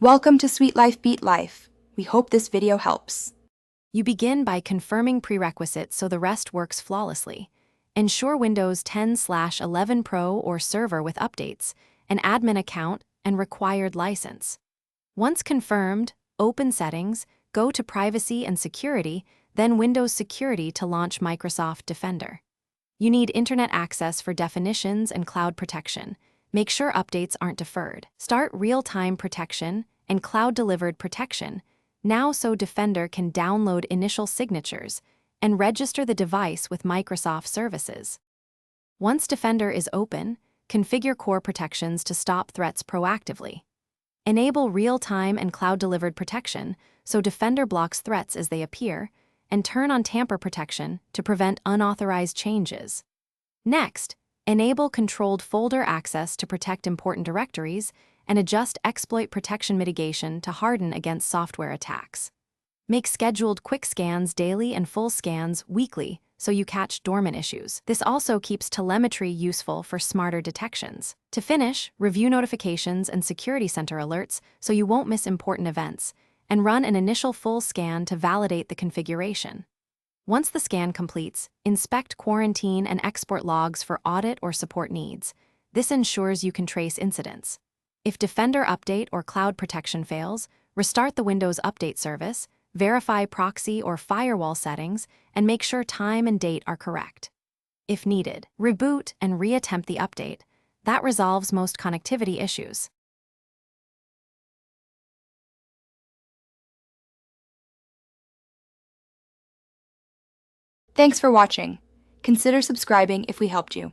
Welcome to Sweet Life Beat Life. We hope this video helps. You begin by confirming prerequisites so the rest works flawlessly. Ensure Windows 10/11 Pro or Server with updates, an admin account, and required license. Once confirmed, open Settings, go to Privacy and Security, then Windows Security to launch Microsoft Defender. You need internet access for definitions and cloud protection. Make sure updates aren't deferred. Start real-time protection and cloud-delivered protection now so Defender can download initial signatures and register the device with Microsoft services. Once Defender is open, configure core protections to stop threats proactively. Enable real-time and cloud-delivered protection so Defender blocks threats as they appear, and turn on tamper protection to prevent unauthorized changes. Next, enable controlled folder access to protect important directories and adjust exploit protection mitigation to harden against software attacks. Make scheduled quick scans daily and full scans weekly so you catch dormant issues. This also keeps telemetry useful for smarter detections. To finish, review notifications and Security Center alerts so you won't miss important events, and run an initial full scan to validate the configuration. Once the scan completes, inspect quarantine and export logs for audit or support needs. This ensures you can trace incidents. If Defender Update or Cloud Protection fails, restart the Windows Update service, verify proxy or firewall settings, and make sure time and date are correct. If needed, reboot and reattempt the update. That resolves most connectivity issues. Thanks for watching. Consider subscribing if we helped you.